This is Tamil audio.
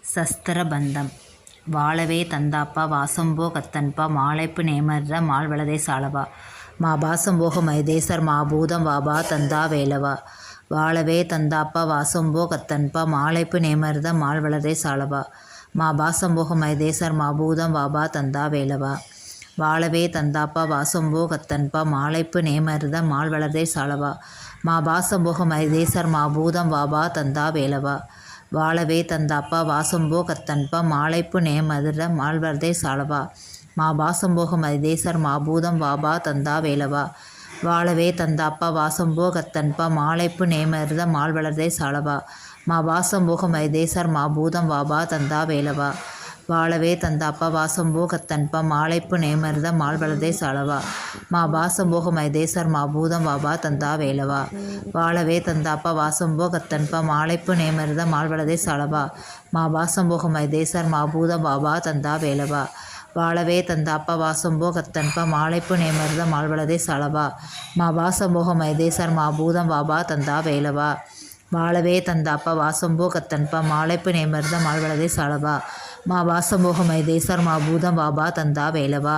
சஸ்திரபந்தம் வாழவே தந்தாப்பா வாசம்போ கத்தன்பா மாலைப்பு நேமர்ற மால்வளதை சாலவா மா பாசம்போக மைதேசர் மாபூதம் வாபா தந்தா வேலவா வாழவே தந்தாப்பா வாசம்போ கத்தன்பா மாலைப்பு நேமர்த மால்வளதை சாலவா மா பாசம்போக மைதேசர் மாபூதம் வாபா தந்தா வேலவா வாழவே தந்தாப்பா வாசம்போ கத்தன்பா மாலைப்பு நேமர்த மால்வளதை சாலவா மா பாசம்போக மைதேசர் மாபூதம் வாபா தந்தா வேலவா வாழவே தந்தாப்பா வாசம்போ கத்தன்பா மாலைப்பு நேமதுர மால்வளதை சாலவா மா பாசம்போக மைதேசர் மாபூதம் வாபா தந்தா வேலவா வாழவே தந்தாப்பா வாசம்போ கத்தன்பா மாலைப்பு நேமருத மால்வளதை சாலவா மா பாசம்போக மைதேசர் மாபூதம் வாபா தந்தா வேலவா வாழவே தந்தாப்பா வாசம்போ கத்தன்பா மாலைப்பு நேமருத மால்வளதை சாலவா மா பாசம்போக மைதேசர் மாபூதம் வாபா தந்தா வேலவா வாழவே தந்தாப்பா வாசம்போ கத்தன்பா மாலைப்பு நேமருத மால்வளதை சாலவா மா பாசம்போக மைதேசர் மாபூதம் வாபா தந்தா வேலவா வாழவே தந்தாப்பா வாசம்போ கத்தன்பா மாலைப்பு நேமருத மால்வளதை சாலவா மா பாசம்போக மைதேசர் மாபூதம் வாபா தந்தா வேலவா வாழவே தந்தாப்பா வாசம்போ கத்தன்பா மாலைப்பு நேமருத மால்வளதை சாலவா மா பாசம்போக மைதேசர் மாபூதம் வாபா தந்தா வேலவா